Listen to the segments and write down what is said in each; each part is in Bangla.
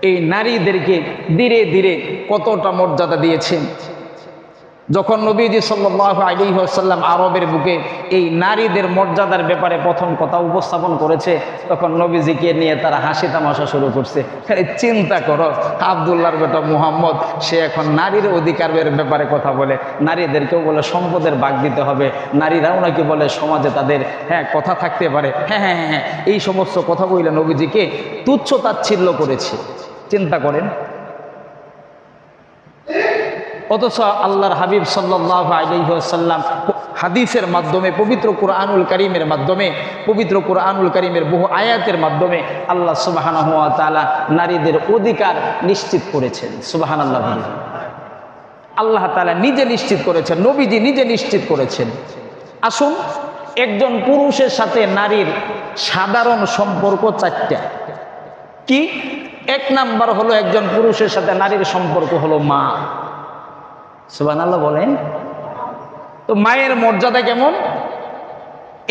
এই নারীদেরকে ধীরে ধীরে কতটা মর্যাদা দিয়েছেন। যখন নবীজি সাল্লাল্লাহু আলাইহি ওয়াসাল্লাম আরবের বুকে এই নারীদের মর্যাদার ব্যাপারে প্রথম কথা উপস্থাপন করেছে, তখন নবীজিকে নিয়ে তারা হাসি তামাশা শুরু করছে। চিন্তা করো, আব্দুল্লাহর বেটা মুহাম্মদ সে এখন নারীর অধিকারের ব্যাপারে কথা বলে, নারীদেরকেও বলে সম্পদের ভাগ দিতে হবে, নারীরাও নাকি বলে সমাজে তাদের কথা থাকতে পারে, এই সমস্ত কথা বলে নবীজিকে তুচ্ছ তাচ্ছিল্য করেছে। চিন্তা করেন। অথচ আল্লাহর হাবিব সাল্লাল্লাহু আলাইহি ওয়াসাল্লাম হাদিসের মাধ্যমে, পবিত্র কুরআনুল কারীমের মাধ্যমে, পবিত্র কুরআনুল কারীমের বহু আয়াতের মাধ্যমে আল্লাহ সুবহানাহু ওয়া তাআলা নারীদের অধিকার নিশ্চিত করেছেন। সুবহানাল্লাহ। আল্লাহ তাআলা নিজে নিশ্চিত করেছেন, নবীজি নিজে নিশ্চিত করেছেন। আসুন, একজন পুরুষের সাথে নারীর সাধারণ সম্পর্ক চারটা। কি? এক নাম্বার হলো, একজন পুরুষের সাথে নারীর সম্পর্ক হলো মা। সুবহানাল্লাহ বলেন। তো মায়ের মর্যাদা কেমন,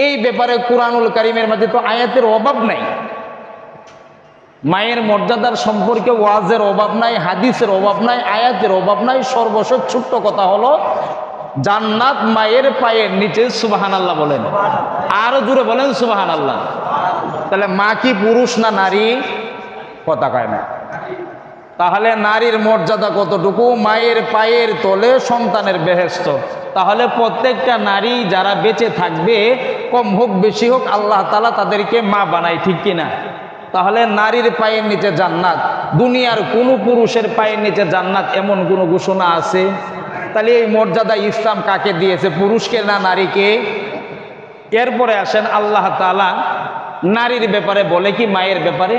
এই ব্যাপারে কুরআনুল কারীমের মধ্যে তো আয়াতের অভাব নাই। মায়ের মর্যাদার সম্পর্কে ওয়াজের অভাব নাই, হাদিসের অভাব নাই, আয়াতের অভাব নাই। সর্বশেষ ছোট্ট কথা হলো, জান্নাত মায়ের পায়ের নিচে। সুবহানাল্লাহ বলেন, আরো জোরে বলেন সুবহানাল্লাহ। তাহলে মা কি পুরুষ না নারী? কথা কয় না। তাহলে নারীর মর্যাদা কতটুকু? মায়ের পায়ের তলে সন্তানের বেহেশত। তাহলে প্রত্যেকটা নারী যারা বেঁচে থাকবে, কম হোক বেশি হোক, আল্লাহ তাআলা তাদেরকে মা বানায়, ঠিক কিনা? তাহলে নারীর পায়ের নিচে জান্নাত। দুনিয়ার কোনো পুরুষের পায়ের নিচে জান্নাত এমন কোনো ঘোষণা আছে? তাহলে এই মর্যাদা ইসলাম কাকে দিয়েছে, পুরুষকে না নারীকে? এরপরে আসেন, আল্লাহ তাআলা নারীর ব্যাপারে বলে কি মায়ের ব্যাপারে?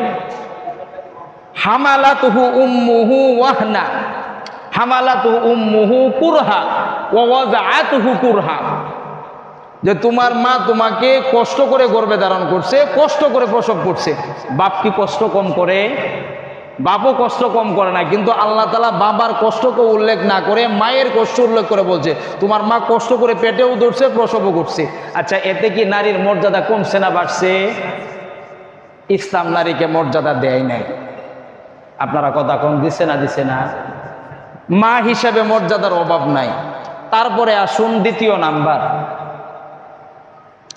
হামালাতুহু উম্মুহু ওয়াহনা, হামালাতুহু উম্মুহু কুরহা ওয়া ওয়াযাআতুহু কুরহা। যে তোমার মা তোমাকে কষ্ট করে গর্ভে ধারণ করছে, কষ্ট করে প্রসব করছে। বাপ কি কষ্ট কম করে? বাপও কষ্ট কম করে না, কিন্তু আল্লাহ তাআলা বাবার কষ্টকে উল্লেখ না করে মায়ের কষ্ট উল্লেখ করে বলছে, তোমার মা কষ্ট করে পেটেও ধরছে, প্রসবও করছে। আচ্ছা, এতে কি নারীর মর্যাদা কমছে না বাড়ছে? ইসলাম নারীকে মর্যাদা দেয় নাই। আপনারা কথা কম দিছে না? দিছে না? মা হিসাবে মর্যাদার অভাব নাই। তারপরে আসুন দ্বিতীয় নাম্বার,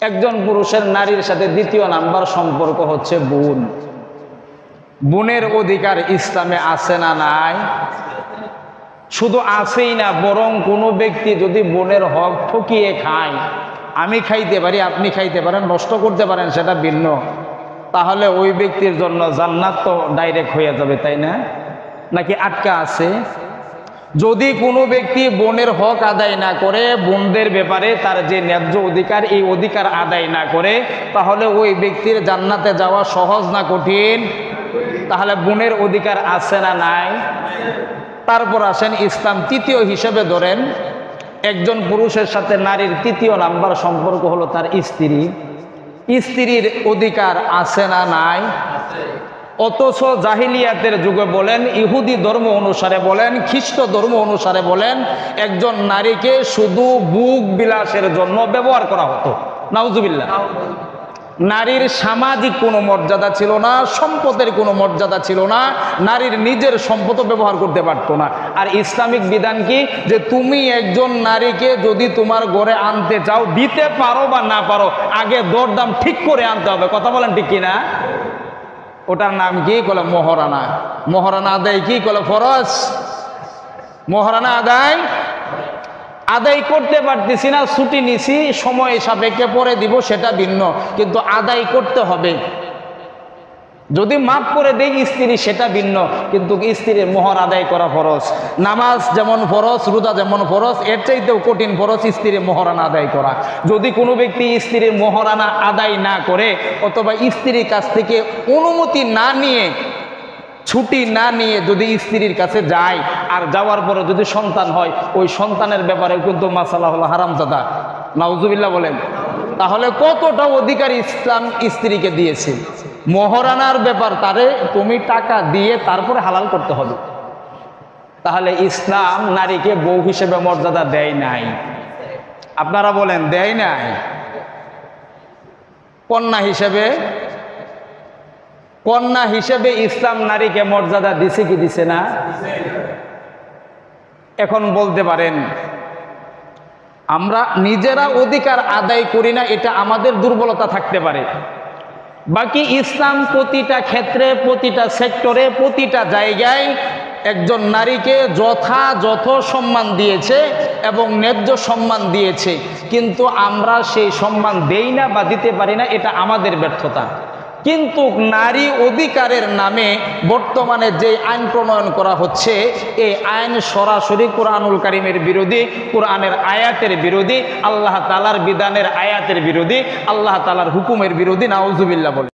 একজন পুরুষের নারীর সাথে দ্বিতীয় নাম্বার সম্পর্ক হচ্ছে বোন। বোনের অধিকার ইসলামে আছে না নাই? শুধু আছেই না, বরং কোনো ব্যক্তি যদি বোনের হক ঠকিয়ে খায়, আমি খাইতে পারি, আপনি খাইতে পারেন, নষ্ট করতে পারেন, সেটা ভিন্ন, তাহলে ওই ব্যক্তির জন্য জান্নাত তো ডাইরেক্ট হয়ে যাবে, তাই না? নাকি আটকা আছে? যদি কোনো ব্যক্তি বোনের হক আদায় না করে, বোনদের ব্যাপারে তার যে ন্যায্য অধিকার, এই অধিকার আদায় না করে, তাহলে ওই ব্যক্তির জান্নাতে যাওয়া সহজ না কঠিন? তাহলে বোনের অধিকার আছে না নাই? তারপর আসেন ইসলাম তৃতীয় হিসেবে ধরেন, একজন পুরুষের সাথে নারীর তৃতীয় নাম্বার সম্পর্ক হলো তার স্ত্রী। স্ত্রীর অধিকার আছে না নাই? অথচ জাহিলিয়াতের যুগে বলেন, ইহুদি ধর্ম অনুসারে বলেন, খ্রিস্ট ধর্ম অনুসারে বলেন, একজন নারীকে শুধু ভোগ বিলাসের জন্য ব্যবহার করা হতো। নাউজুবিল্লাহ। নারীর সামাজিক কোনো মর্যাদা ছিল না, সম্পদের কোনো মর্যাদা ছিল না, নারীর নিজের সম্পদ ব্যবহার করতে পারতো না। আর ইসলামিক বিধান কি? যে তুমি একজন নারীকে যদি তোমার ঘরে আনতে চাও, দিতে পারো বা না পারো, আগে দরদাম ঠিক করে আনতে হবে। কথা বলেন ঠিক কিনা? ওটার নাম কি? বলে মহারানা। মহারানা আদায় কি? বলে ফরজ। মহারানা আদায় করতে পারতেছি না, ছুটি নিছি, সময় সাপেক্ষে পরে দিব, সেটা ভিন্ন, কিন্তু আদায় করতে হবে। যদি মাফ করে দেই স্ত্রী, সেটা ভিন্ন, কিন্তু স্ত্রীর মোহর আদায় করা ফরজ। নামাজ যেমন ফরজ, রোজা যেমন ফরজ, এর চাইতেও কঠিন ফরজ স্ত্রীর মোহরানা আদায় করা। যদি কোনো ব্যক্তি স্ত্রীর মোহরানা আদায় না করে, অথবা স্ত্রীর কাছ থেকে অনুমতি না নিয়ে, ছুটি না নিয়ে যদি স্ত্রীর কাছে যায়, আর যাওয়ার পরে যদি সন্তান হয়, ওই সন্তানের ব্যাপারে কিন্তু মাসালা হলো হারামজাদা। নাউজুবিল্লাহ বলেন। তাহলে কতটা অধিকার ইসলাম স্ত্রীকে দিয়েছে। মহারানার ব্যাপার, তারে তুমি টাকা দিয়ে তারপরে হালাল করতে হবে। তাহলে ইসলাম নারীকে বউ হিসেবে মর্যাদা দেয় নাই। আপনারা বলেন দেয় নাই? কন্যা হিসেবে কন্যা হিসেবে ইসলাম নারীকে মর্যাদা দিছে কি দিছে না? এখন বলতে পারেন আমরা নিজেরা অধিকার আদায় করি না, এটা আমাদের দুর্বলতা থাকতে পারে। বাকি ইসলাম প্রতিটা ক্ষেত্রে, প্রতিটা সেক্টরে, প্রতিটা জায়গায় একজন নারীকে যথাযথ সম্মান দিয়েছে এবং ন্যায্য সম্মান দিয়েছে, কিন্তু আমরা সেই সম্মান দেই না বা দিতে পারি না, এটা আমাদের ব্যর্থতা। কিন্তু নারী অধিকারের নামে বর্তমানে যে আইন প্রণয়ন করা হচ্ছে, এই আইন সরাসরি কোরআনুল কারীমের বিরোধী, কোরআনের আয়াতের বিরোধী, আল্লাহ তাআলার বিধানের আয়াতের বিরোধী, আল্লাহ তাআলার হুকুমের বিরোধী। নাউজুবিল্লাহ বলে।